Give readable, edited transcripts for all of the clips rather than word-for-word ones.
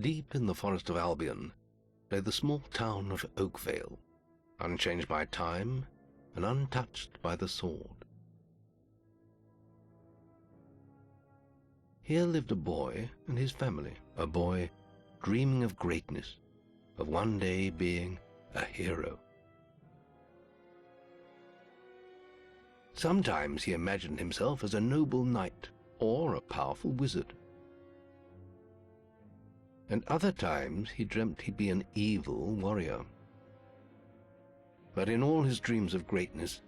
Deep in the Forest of Albion lay the small town of Oakvale, unchanged by time and untouched by the sword. Here lived a boy and his family, a boy dreaming of greatness, of one day being a hero. Sometimes he imagined himself as a noble knight or a powerful wizard. And other times he dreamt he'd be an evil warrior. But in all his dreams of greatness,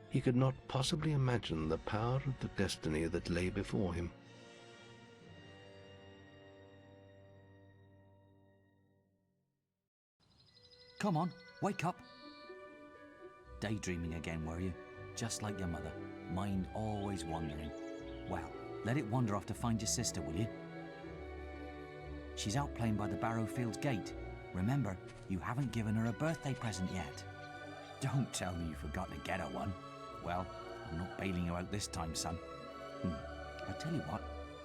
he could not possibly imagine the power of the destiny that lay before him. Come on, wake up. Daydreaming again, were you? Just like your mother, mind always wandering. Well, let it wander off to find your sister, will you? She's out playing by the Barrowfields gate. Remember, you haven't given her a birthday present yet. Don't tell me you forgot to get her one. Well, I'm not bailing you out this time, son. I tell you what,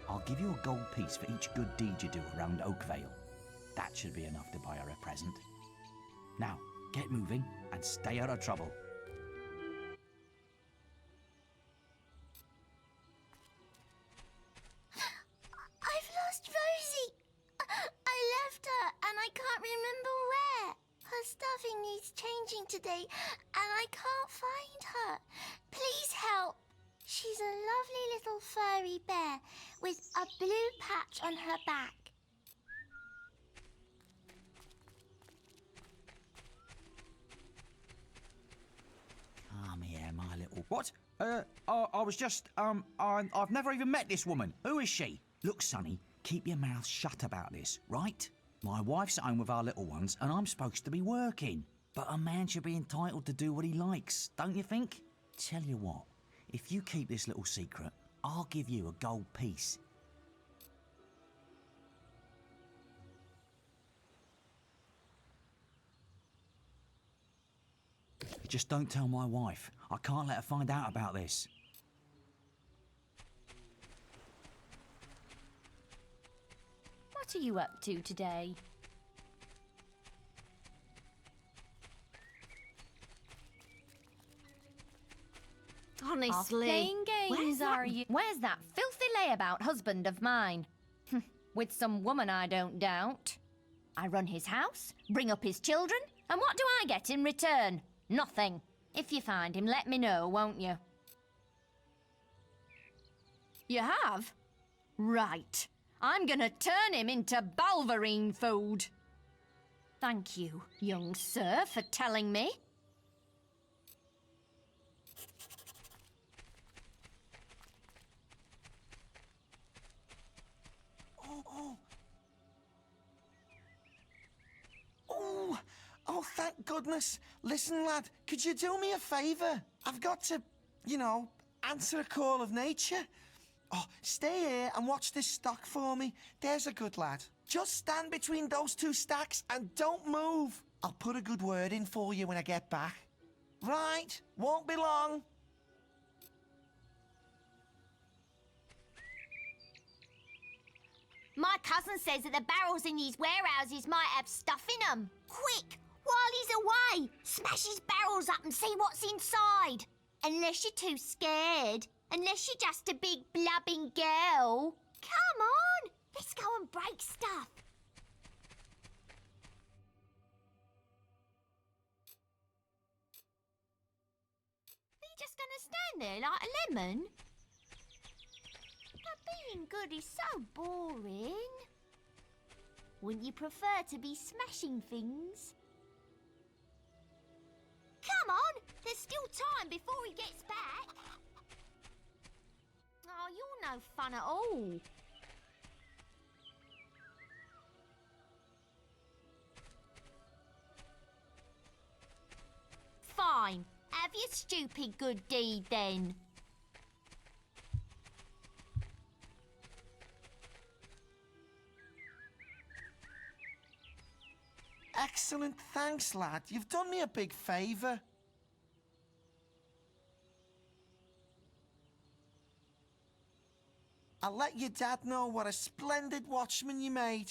I'll give you a gold piece for each good deed you do around Oakvale. That should be enough to buy her a present. Now, get moving and stay out of trouble. I've lost Rosie. I left her and I can't remember where. Her stuffing needs changing today and I can't find her. Please help. She's a lovely little furry bear with a blue patch on her back. Come here, my little... What? I was just, I've never even met this woman. Who is she? Look, Sonny, keep your mouth shut about this, right? My wife's at home with our little ones, and I'm supposed to be working. But a man should be entitled to do what he likes, don't you think? Tell you what, if you keep this little secret, I'll give you a gold piece. Just don't tell my wife. I can't let her find out about this. What are you up to today? Honestly. Off playing games, are you? Where's that filthy layabout husband of mine? With some woman, I don't doubt. I run his house, bring up his children, and what do I get in return? Nothing. If you find him, let me know, won't you? You have? Right. I'm gonna turn him into Balverine food. Thank you, young sir, for telling me. Oh, thank goodness. Listen, lad, could you do me a favour? I've got to, you know, answer a call of nature. Oh, stay here and watch this stock for me. There's a good lad. Just stand between those two stacks and don't move. I'll put a good word in for you when I get back. Right, won't be long. My cousin says that the barrels in these warehouses might have stuff in them. Quick, while he's away, smash his barrels up and see what's inside. Unless you're too scared. Unless you're just a big blubbing girl. Come on, let's go and break stuff. Are you just gonna stand there like a lemon? But being good is so boring. Wouldn't you prefer to be smashing things? Come on, there's still time before he gets back. Oh, you're no fun at all. Fine, have your stupid good deed then. Excellent, thanks, lad. You've done me a big favour. I'll let your dad know what a splendid watchman you made.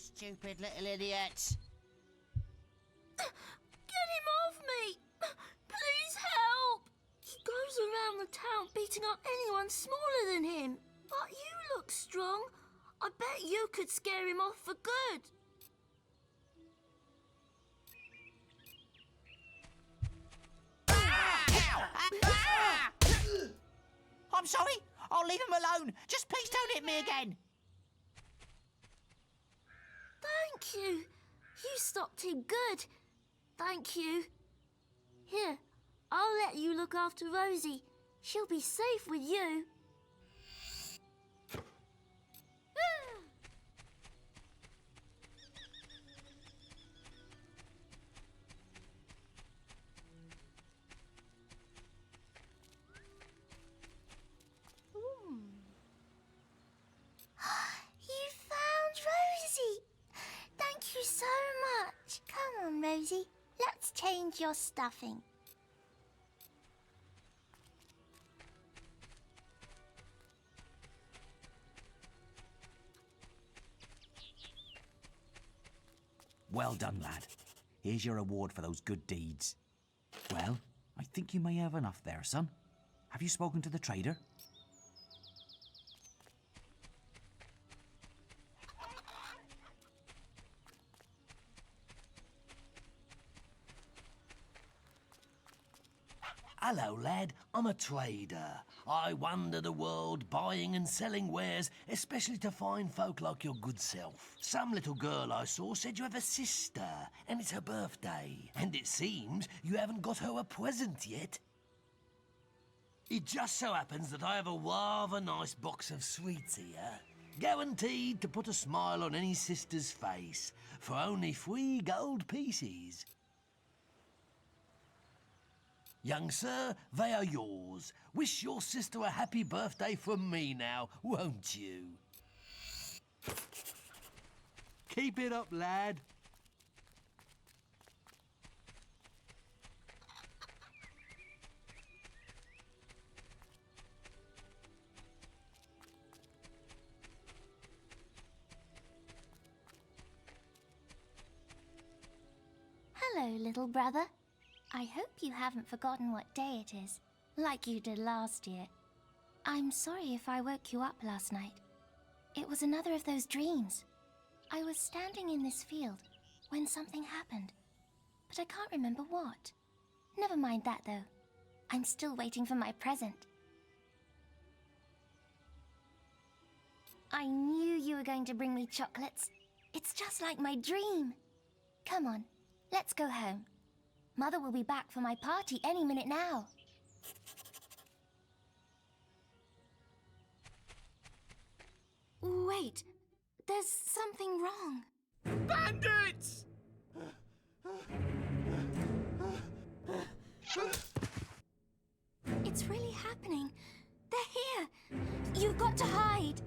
stupid little idiots. Get him off me! Please help! He goes around the town beating up anyone smaller than him. But you look strong. I bet you could scare him off for good. I'm sorry. I'll leave him alone. Just please don't hit me again. Thank you. You stopped him good. Thank you. Here, I'll let you look after Rosie. She'll be safe with you. You found Rosie. Thank you so much. Come on, Rosie. Let's change your stuffing. Well done, lad. Here's your reward for those good deeds. Well, I think you may have enough there, son. Have you spoken to the trader? Hello, lad. I'm a trader. I wander the world buying and selling wares, especially to fine folk like your good self. Some little girl I saw said you have a sister, and it's her birthday. And it seems you haven't got her a present yet. It just so happens that I have a rather nice box of sweets here, guaranteed to put a smile on any sister's face, for only 3 gold pieces. Young sir, they are yours. Wish your sister a happy birthday from me now, won't you? Keep it up, lad. Hello, little brother. I hope you haven't forgotten what day it is, like you did last year. I'm sorry if I woke you up last night. It was another of those dreams. I was standing in this field when something happened, but I can't remember what. Never mind that, though. I'm still waiting for my present. I knew you were going to bring me chocolates. It's just like my dream. Come on, let's go home. Mother will be back for my party any minute now. Wait, there's something wrong. Bandits! It's really happening. They're here. You've got to hide.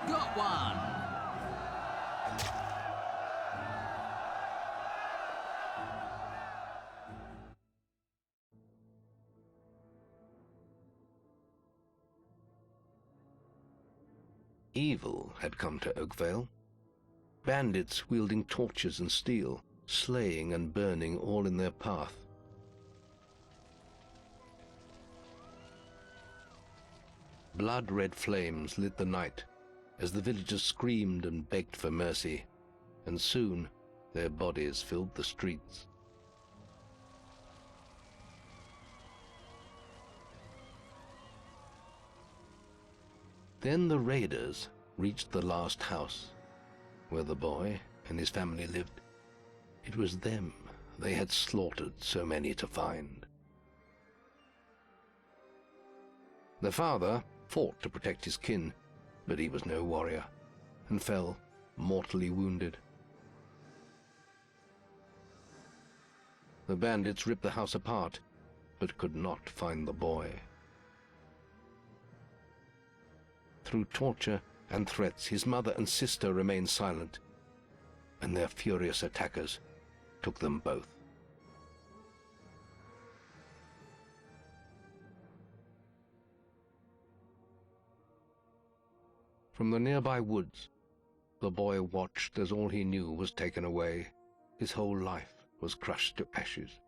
Got one! Evil had come to Oakvale. Bandits wielding torches and steel, slaying and burning all in their path. Blood-red flames lit the night as the villagers screamed and begged for mercy, and soon their bodies filled the streets. Then the raiders reached the last house, where the boy and his family lived. It was them they had slaughtered so many to find. The father fought to protect his kin, but he was no warrior, and fell mortally wounded. The bandits ripped the house apart, but could not find the boy. Through torture and threats, his mother and sister remained silent, and their furious attackers took them both. From the nearby woods, the boy watched as all he knew was taken away. His whole life was crushed to ashes.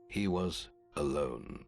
He was alone.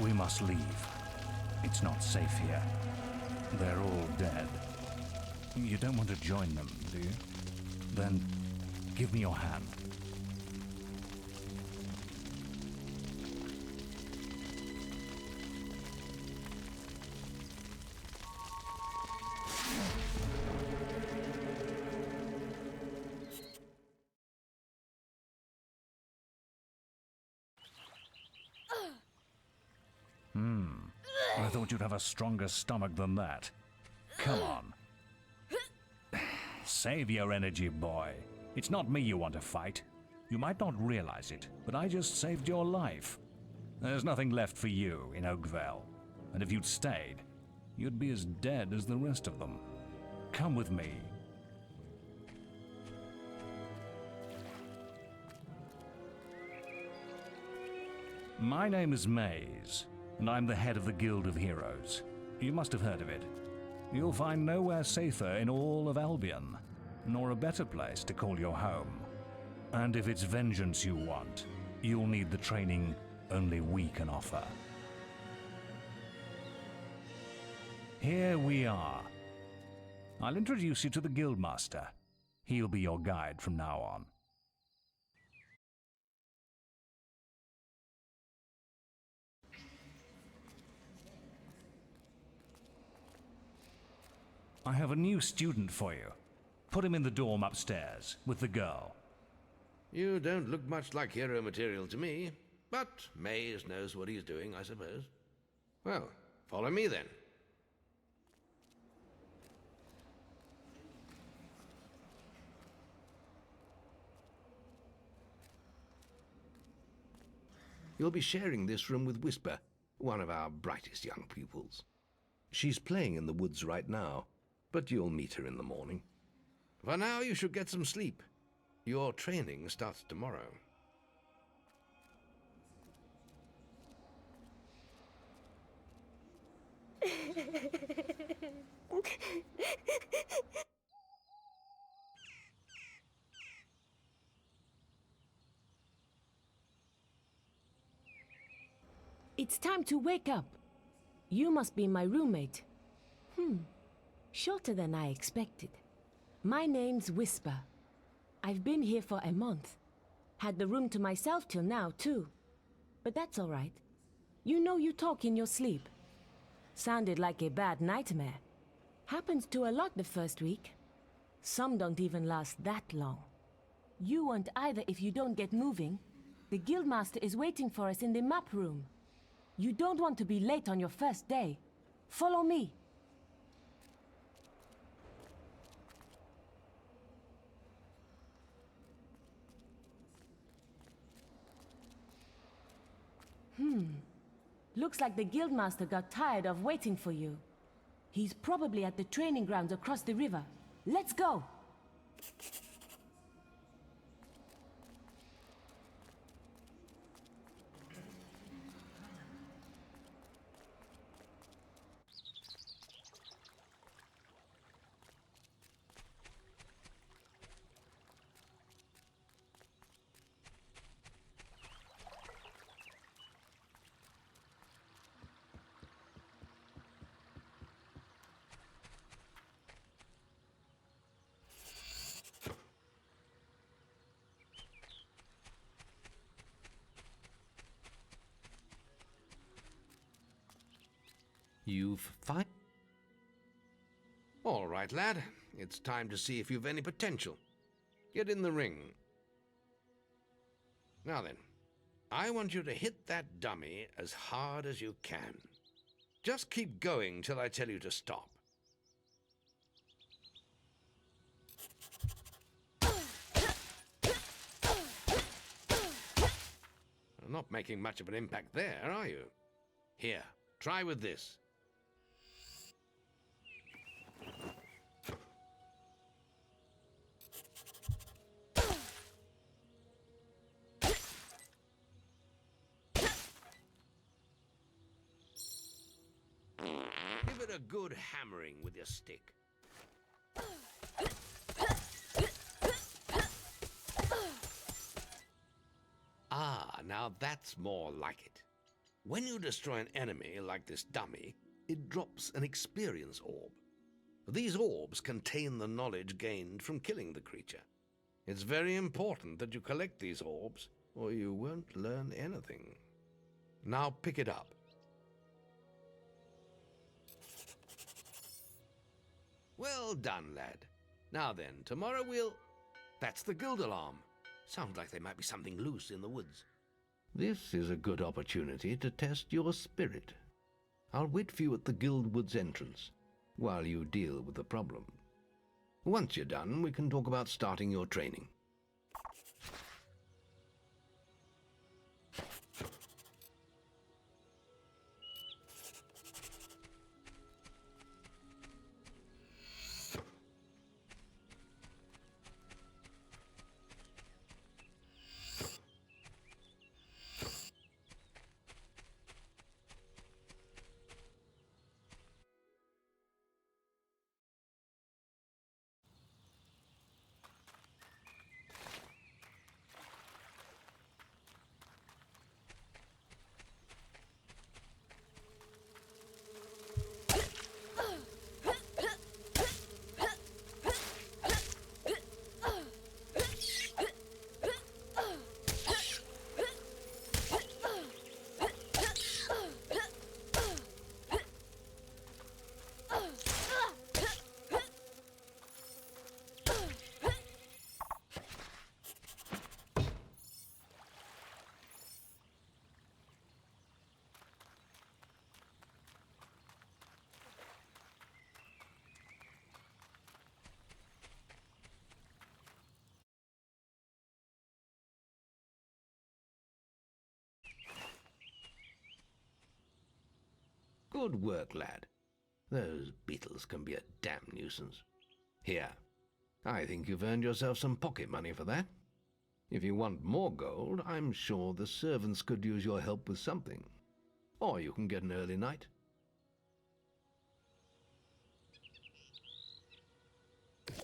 We must leave. It's not safe here. They're all dead. You don't want to join them, do you? Then give me your hand. I thought you'd have a stronger stomach than that. Come on. Save your energy, boy. It's not me you want to fight. You might not realize it, but I just saved your life. There's nothing left for you in Oakvale. And if you'd stayed, you'd be as dead as the rest of them. Come with me. My name is Maze, and I'm the head of the Guild of Heroes. You must have heard of it. You'll find nowhere safer in all of Albion, nor a better place to call your home. And if it's vengeance you want, you'll need the training only we can offer. Here we are. I'll introduce you to the Guildmaster. He'll be your guide from now on. I have a new student for you. Put him in the dorm upstairs, with the girl. You don't look much like hero material to me, but Maze knows what he's doing, I suppose. Well, follow me then. You'll be sharing this room with Whisper, one of our brightest young pupils. She's playing in the woods right now, but you'll meet her in the morning. For now, you should get some sleep. Your training starts tomorrow. It's time to wake up. You must be my roommate. Shorter than I expected. My name's Whisper. I've been here for a month. Had the room to myself till now, too. But that's all right. You know you talk in your sleep. Sounded like a bad nightmare. Happens to a lot the first week. Some don't even last that long. You won't either if you don't get moving. The Guildmaster is waiting for us in the map room. You don't want to be late on your first day. Follow me. Looks like the Guildmaster got tired of waiting for you. He's probably at the training grounds across the river. Let's go! You've All right, lad. It's time to see if you've any potential. Get in the ring. Now then, I want you to hit that dummy as hard as you can. Just keep going till I tell you to stop. You're not making much of an impact there, are you? Here, try with this. Give it a good hammering with your stick. Ah, now that's more like it. When you destroy an enemy like this dummy, it drops an experience orb. These orbs contain the knowledge gained from killing the creature. It's very important that you collect these orbs, or you won't learn anything. Now pick it up. Well done, lad. Now then, tomorrow we'll... That's the guild alarm. Sounds like there might be something loose in the woods. This is a good opportunity to test your spirit. I'll wait for you at the guild woods entrance, while you deal with the problem. Once you're done, we can talk about starting your training. Good work, lad. Those beetles can be a damn nuisance. Here, I think you've earned yourself some pocket money for that. If you want more gold, I'm sure the servants could use your help with something. Or you can get an early night.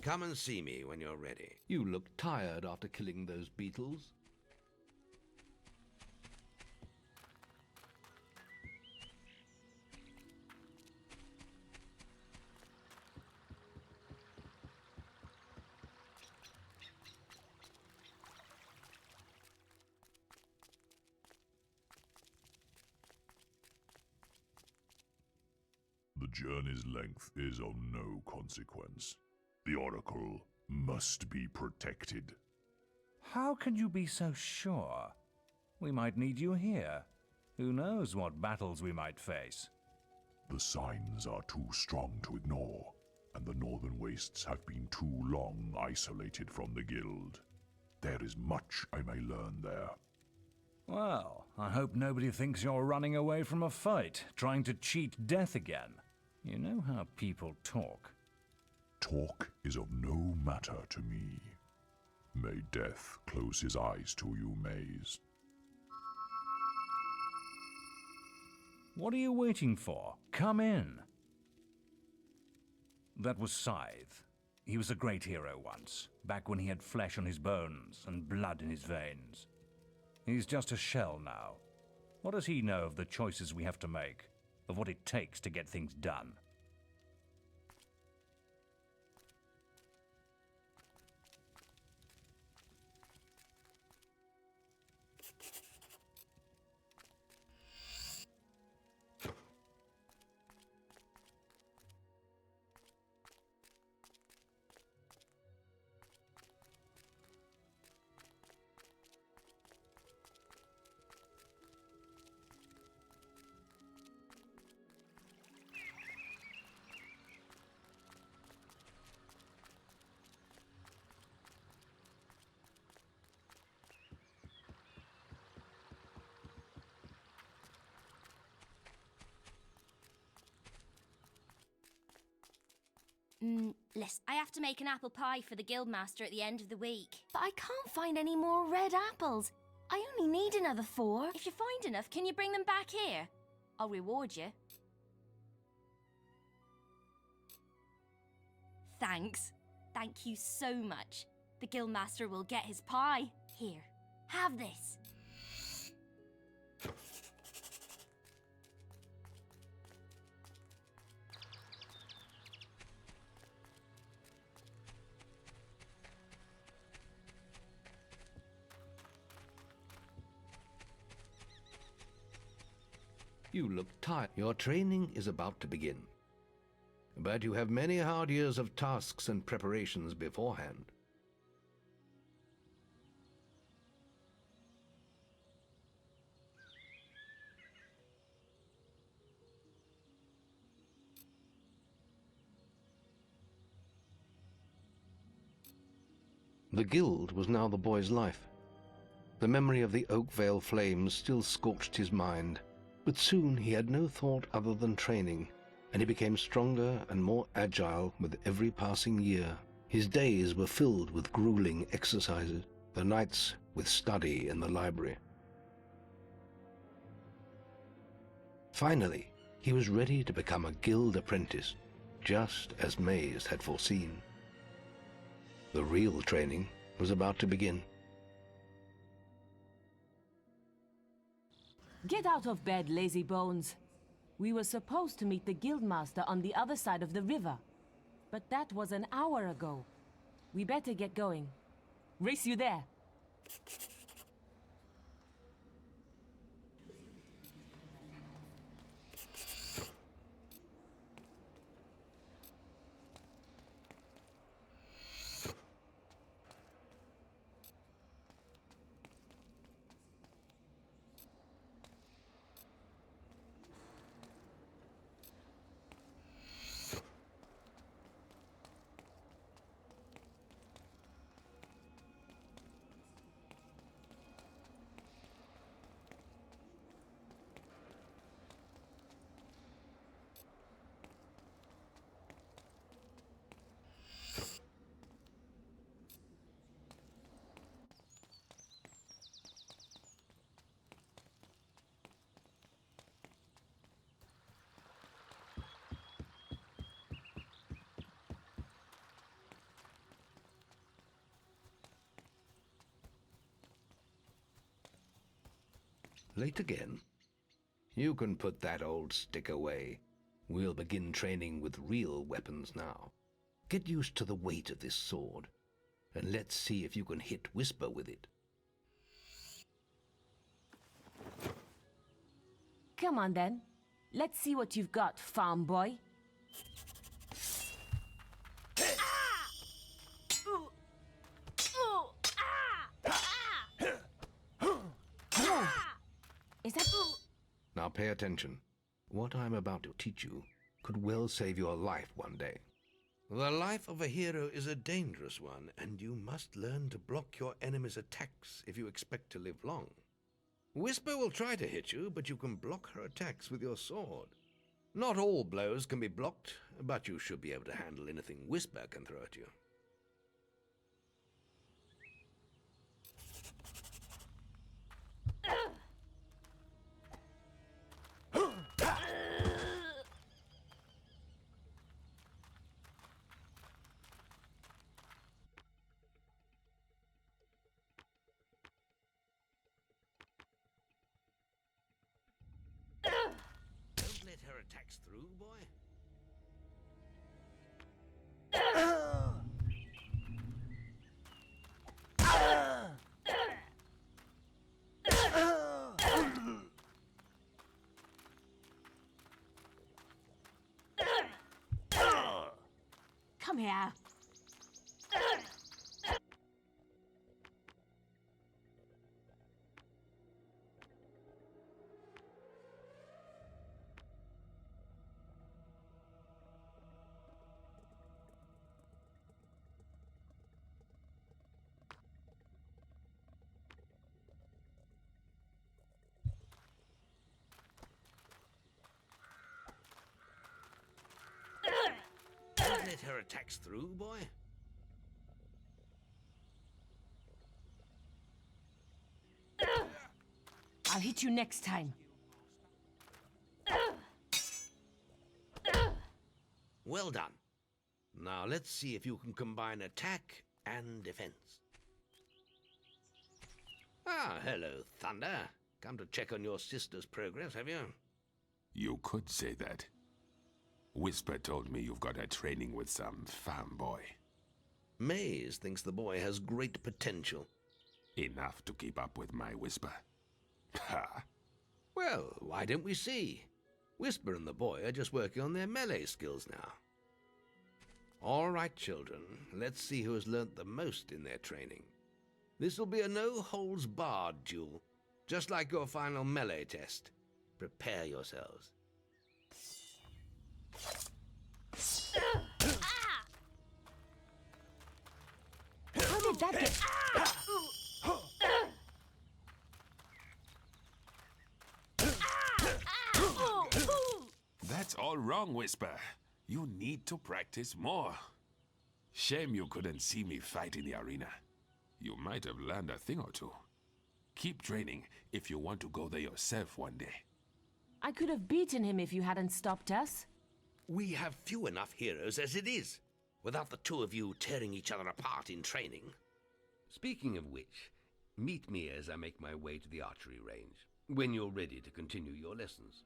Come and see me when you're ready. You look tired after killing those beetles. The journey's length is of no consequence. The Oracle must be protected. How can you be so sure? We might need you here. Who knows what battles we might face? The signs are too strong to ignore, and the Northern Wastes have been too long isolated from the Guild. There is much I may learn there. Well, I hope nobody thinks you're running away from a fight, trying to cheat death again. You know how people talk. Talk is of no matter to me. May death close his eyes to you, Maze. What are you waiting for? Come in. That was Scythe. He was a great hero once, back when he had flesh on his bones and blood in his veins. He's just a shell now. What does he know of the choices we have to make, of what it takes to get things done? Listen, I have to make an apple pie for the guildmaster at the end of the week. But I can't find any more red apples. I only need another 4. If you find enough, can you bring them back here? I'll reward you. Thanks. Thank you so much. The guildmaster will get his pie. Here, have this. You look tired. Your training is about to begin. But you have many hard years of tasks and preparations beforehand. The guild was now the boy's life. The memory of the Oakvale flames still scorched his mind, but soon he had no thought other than training, and he became stronger and more agile with every passing year. His days were filled with grueling exercises, the nights with study in the library. Finally, he was ready to become a guild apprentice, just as Maze had foreseen. The real training was about to begin. Get out of bed, lazy bones. We were supposed to meet the guildmaster on the other side of the river, but that was an hour ago. We better get going. Race you there. Late again? You can put that old stick away. We'll begin training with real weapons now. Get used to the weight of this sword, and let's see if you can hit Whisper with it. Come on then. Let's see what you've got, farm boy. Is that... Now pay attention. What I'm about to teach you could well save your life one day. The life of a hero is a dangerous one, and you must learn to block your enemy's attacks if you expect to live long. Whisper will try to hit you, but you can block her attacks with your sword. Not all blows can be blocked, but you should be able to handle anything Whisper can throw at you. Don't let her attacks through, boy. Come here. Don't let her attacks through, boy? I'll hit you next time. Well done. Now let's see if you can combine attack and defense. Ah, hello, Thunder. Come to check on your sister's progress, have you? You could say that. Whisper told me you've got her training with some farm boy. Maze thinks the boy has great potential. Enough to keep up with my Whisper. Ha! Well, why don't we see? Whisper and the boy are just working on their melee skills now. All right, children, let's see who has learnt the most in their training. This will be a no-holds-barred duel, just like your final melee test. Prepare yourselves. How did that get... That's all wrong, Whisper. You need to practice more. Shame you couldn't see me fight in the arena. You might have learned a thing or two. Keep training if you want to go there yourself one day. I could have beaten him if you hadn't stopped us. We have few enough heroes as it is, without the two of you tearing each other apart in training. Speaking of which, meet me as I make my way to the archery range, when you're ready to continue your lessons.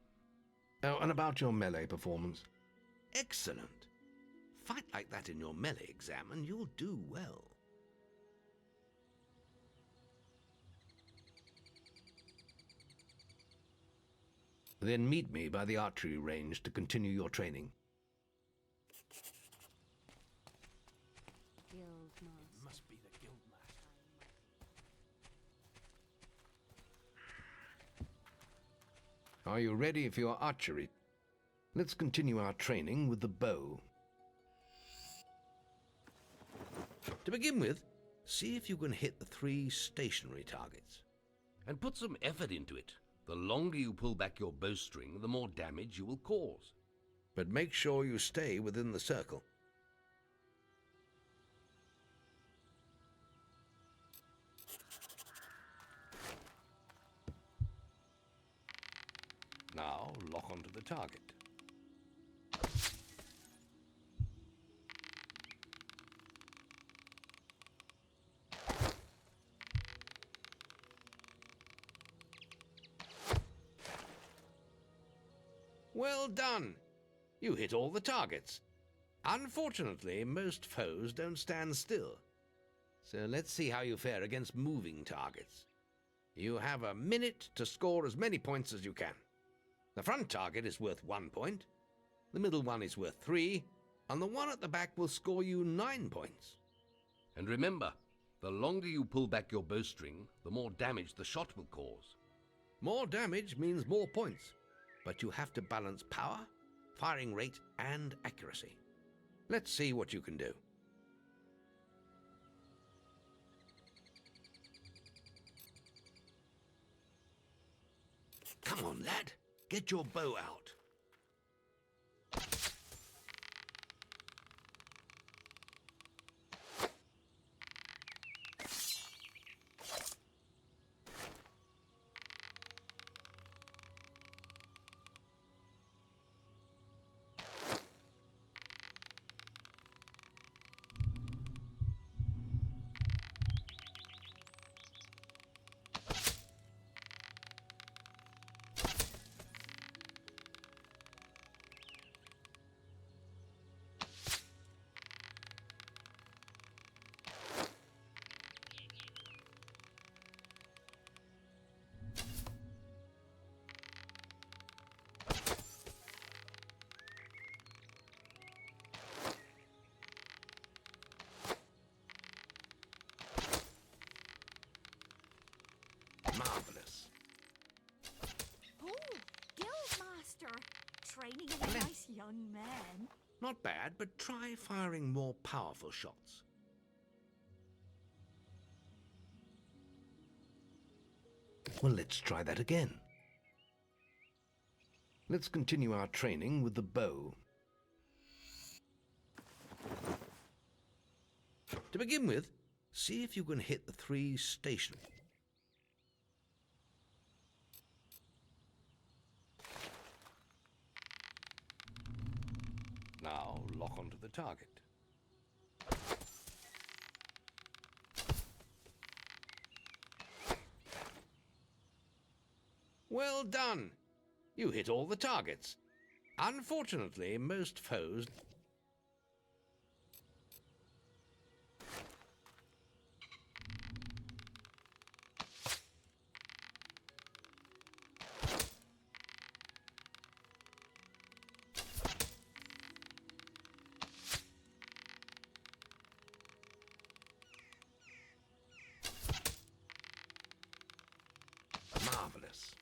Oh, and about your melee performance? Excellent. Fight like that in your melee exam and you'll do well. Then meet me by the archery range to continue your training. Must be the guild master. Are you ready for your archery? Let's continue our training with the bow. To begin with, see if you can hit the 3 stationary targets. And put some effort into it. The longer you pull back your bowstring, the more damage you will cause. But make sure you stay within the circle. Now lock onto the target. Well done! You hit all the targets. Unfortunately, most foes don't stand still. So let's see how you fare against moving targets. You have a minute to score as many points as you can. The front target is worth 1 point, the middle one is worth 3, and the one at the back will score you 9 points. And remember, the longer you pull back your bowstring, the more damage the shot will cause. More damage means more points, but you have to balance power, firing rate, and accuracy. Let's see what you can do. Come on, lad. Get your bow out. Marvelous. Oh, Guildmaster! Training a nice young man. Not bad, but try firing more powerful shots. Well, let's try that again. Let's continue our training with the bow. To begin with, see if you can hit the 3 stations. Now lock onto the target. Well done! You hit all the targets. Unfortunately, most foes... Marvelous.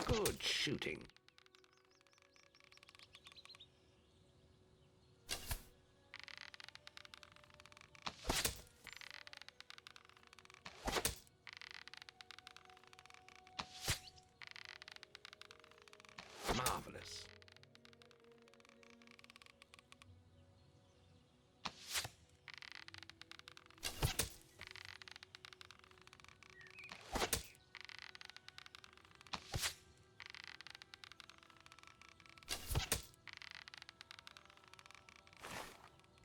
Good shooting. Marvelous.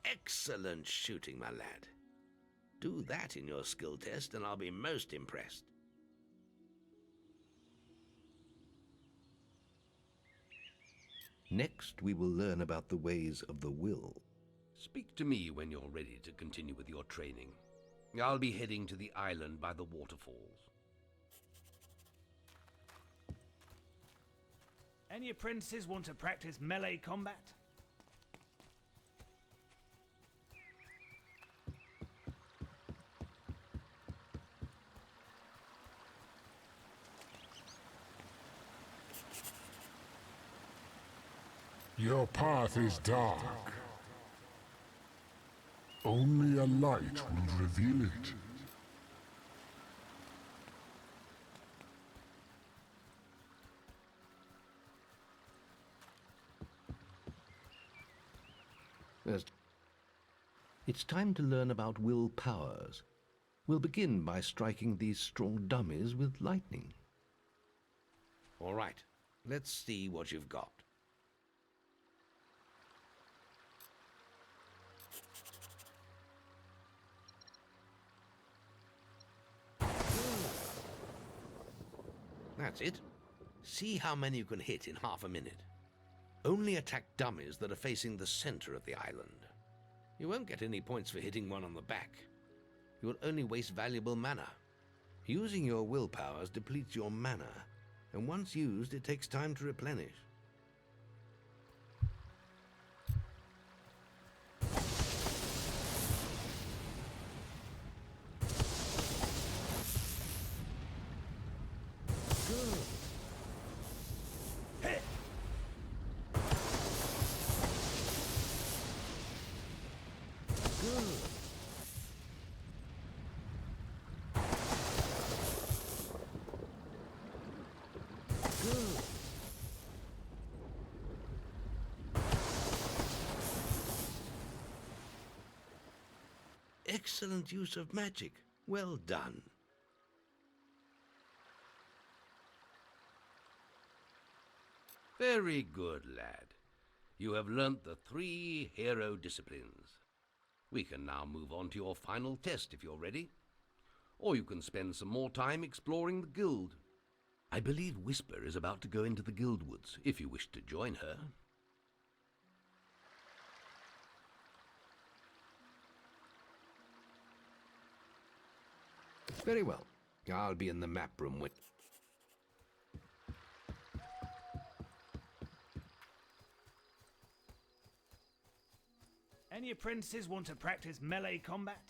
Excellent shooting, my lad. Do that in your skill test and I'll be most impressed. Next, we will learn about the ways of the will. Speak to me when you're ready to continue with your training. I'll be heading to the island by the waterfalls. Any apprentices want to practice melee combat? Your path is dark. Only a light will reveal it. It's time to learn about will powers. We'll begin by striking these strong dummies with lightning. All right, let's see what you've got. That's it. See how many you can hit in half a minute. Only attack dummies that are facing the center of the island. You won't get any points for hitting one on the back. You will only waste valuable mana. Using your will powers depletes your mana, and once used, it takes time to replenish. Excellent use of magic. Well done. Very good, lad. You have learnt the 3 hero disciplines. We can now move on to your final test if you're ready. Or you can spend some more time exploring the guild. I believe Whisper is about to go into the guild woods, if you wish to join her. Very well. I'll be in the map room with... Any apprentices want to practice melee combat?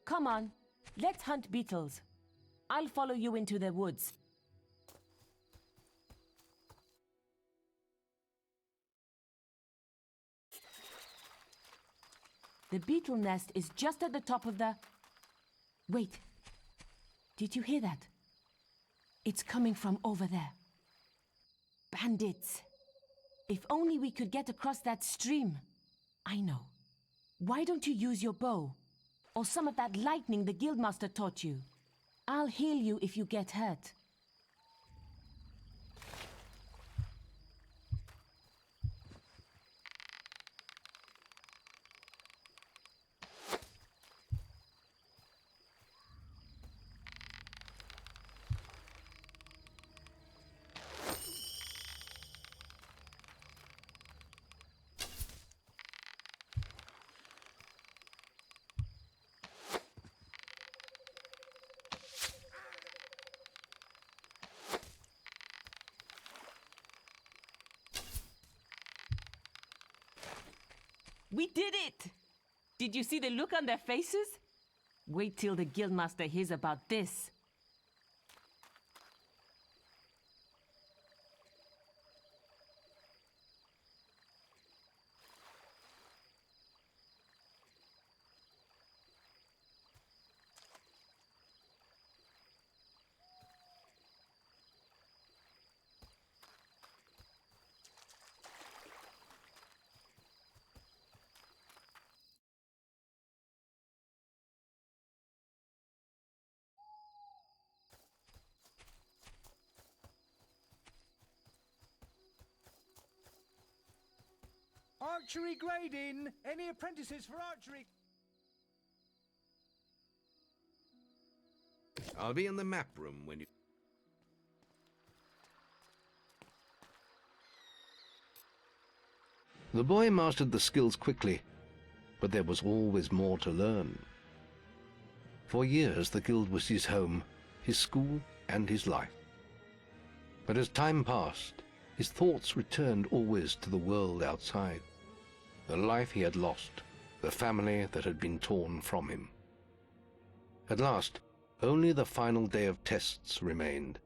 Come on, let's hunt beetles. I'll follow you into the woods. The beetle nest is just at the top of the... Wait. Did you hear that? It's coming from over there. Bandits. If only we could get across that stream. I know. Why don't you use your bow? Or some of that lightning the Guildmaster taught you? I'll heal you if you get hurt. We did it! Did you see the look on their faces? Wait till the Guildmaster hears about this. Archery grading! Any apprentices for archery? I'll be in the map room when you... The boy mastered the skills quickly, but there was always more to learn. For years the guild was his home, his school, and his life. But as time passed, his thoughts returned always to the world outside. The life he had lost, the family that had been torn from him. At last, only the final day of tests remained.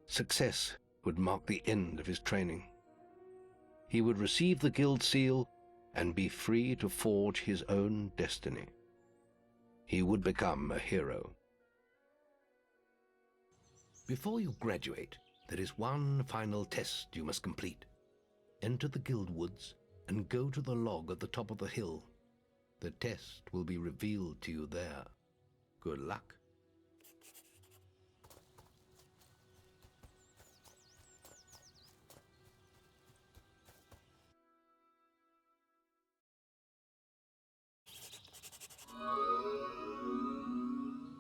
Success would mark the end of his training. He would receive the guild seal and be free to forge his own destiny. He would become a hero. Before you graduate, there is one final test you must complete. Enter the guild woods and go to the log at the top of the hill. The test will be revealed to you there. Good luck.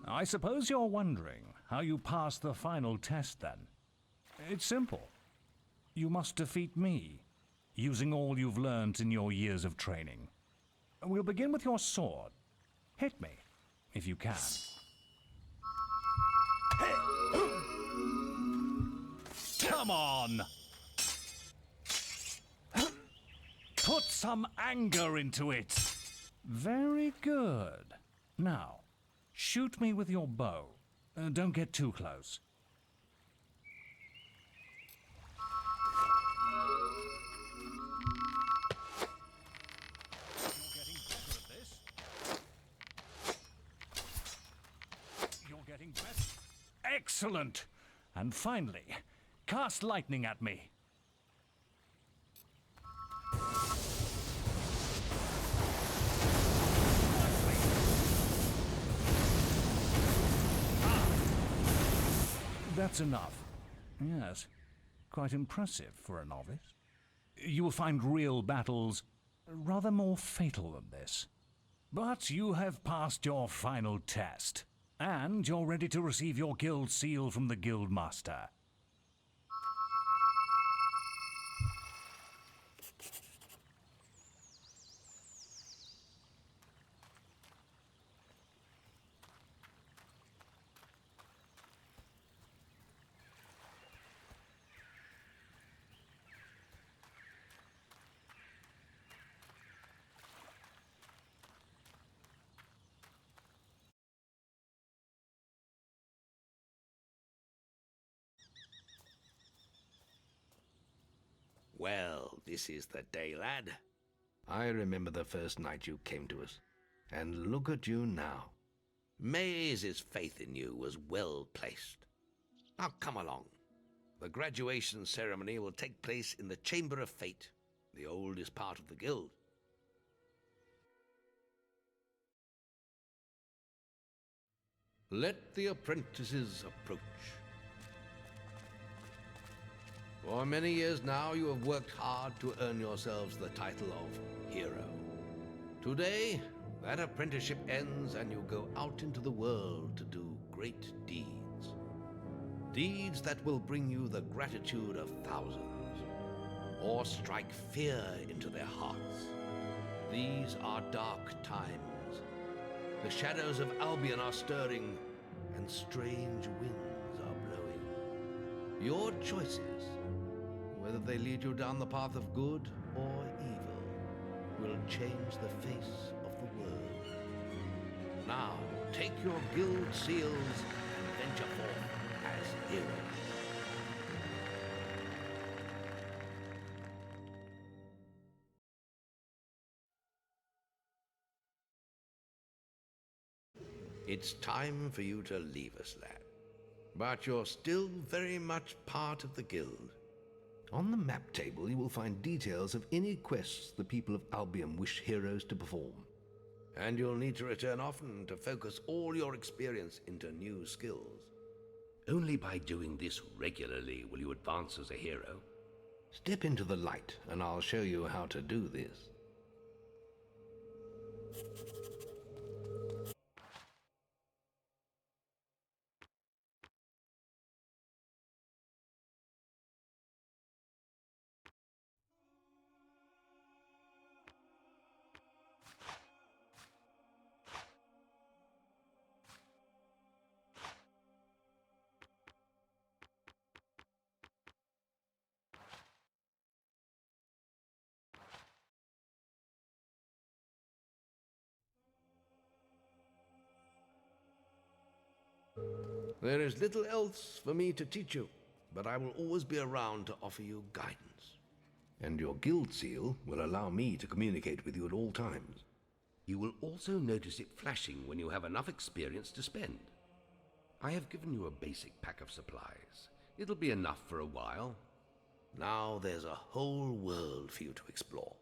I suppose you're wondering how you pass the final test then. It's simple. You must defeat me, using all you've learned in your years of training. We'll begin with your sword. Hit me, if you can. Come on! Put some anger into it! Very good. Now, shoot me with your bow. Don't get too close. Excellent! And finally, cast lightning at me. That's enough. Yes, quite impressive for a novice. You will find real battles rather more fatal than this. But you have passed your final test. And you're ready to receive your guild seal from the Guildmaster. Well, this is the day, lad. I remember the first night you came to us. And look at you now. Maze's faith in you was well placed. Now come along. The graduation ceremony will take place in the Chamber of Fate, the oldest part of the guild. Let the apprentices approach. For many years now you have worked hard to earn yourselves the title of hero. Today, that apprenticeship ends and you go out into the world to do great deeds. Deeds that will bring you the gratitude of thousands, or strike fear into their hearts. These are dark times. The shadows of Albion are stirring, and strange winds are blowing. Your choices, whether they lead you down the path of good or evil, will change the face of the world. Now, take your guild seals and venture forth as heroes. It's time for you to leave us, lad. But you're still very much part of the guild. On the map table, you will find details of any quests the people of Albion wish heroes to perform. And you'll need to return often to focus all your experience into new skills. Only by doing this regularly will you advance as a hero. Step into the light, and I'll show you how to do this. There is little else for me to teach you, but I will always be around to offer you guidance. And your guild seal will allow me to communicate with you at all times. You will also notice it flashing when you have enough experience to spend. I have given you a basic pack of supplies. It'll be enough for a while. Now there's a whole world for you to explore.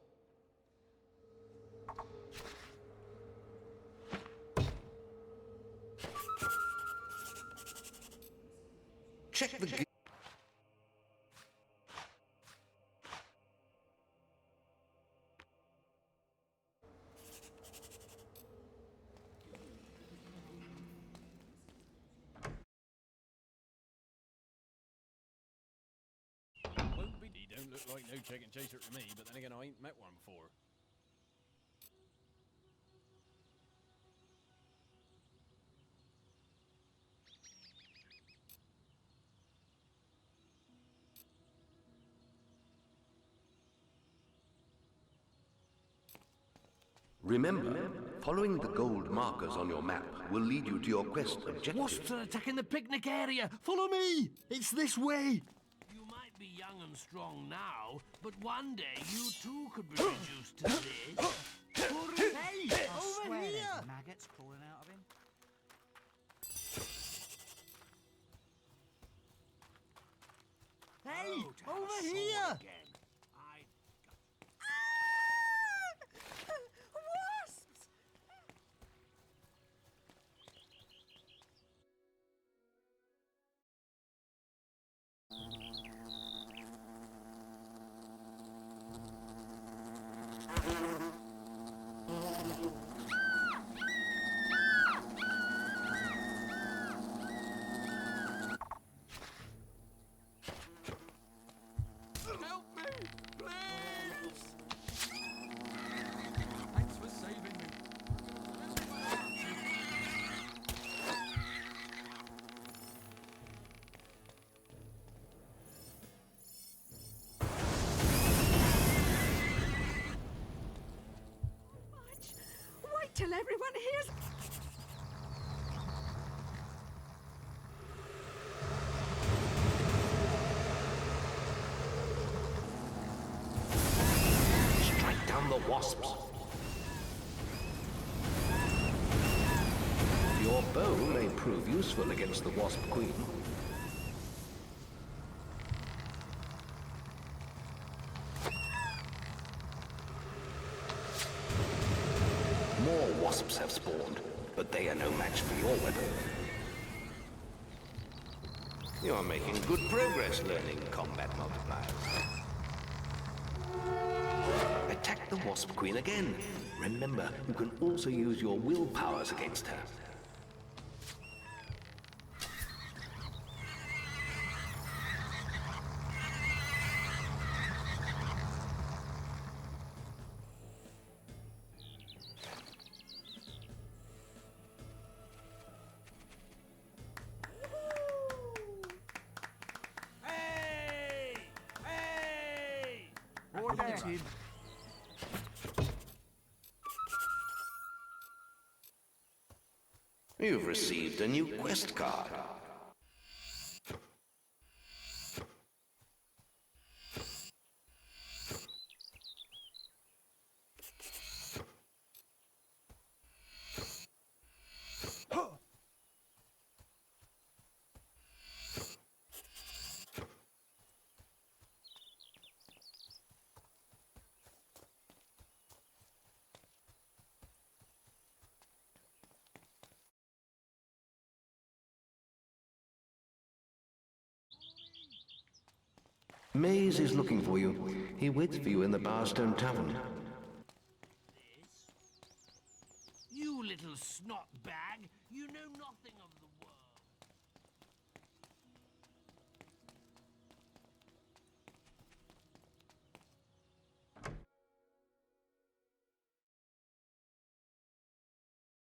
Check the guild. He don't look like no chicken chaser to me, but then again, I ain't met one before. Remember, following the gold markers on your map will lead you to your quest objective. Wasps are attacking the picnic area! Follow me! It's this way! You might be young and strong now, but one day you too could be reduced to this. Hey! Over here! There's maggots crawling out of him. Hey! Over here! Wasps! Help me, please! Thanks for saving me. Wait till everyone hears. Strike down the wasps. Your Your bow may prove useful against the Wasp Queen. More wasps have spawned, but they are no match for your weapon. You are making good progress learning combat multipliers. Attack the Wasp Queen again. Remember, you can also use your will powers against her. You've received a new quest card. Maze is looking for you. He waits for you in the Barstone Tavern. You little snot bag, you know nothing of the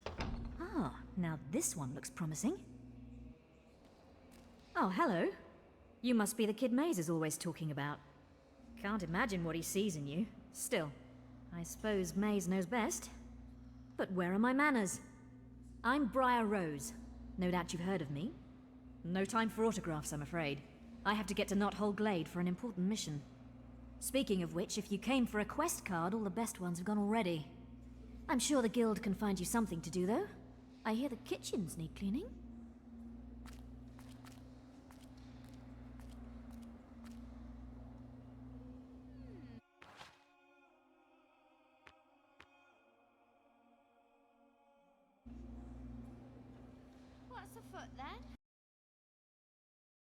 world. Ah, now this one looks promising. Oh, hello. You must be the kid Maze is always talking about. Can't imagine what he sees in you. Still, I suppose Maze knows best. But where are my manners? I'm Briar Rose. No doubt you've heard of me. No time for autographs, I'm afraid. I have to get to Knothole Glade for an important mission. Speaking of which, if you came for a quest card, all the best ones have gone already. I'm sure the guild can find you something to do, though. I hear the kitchens need cleaning. What's afoot then?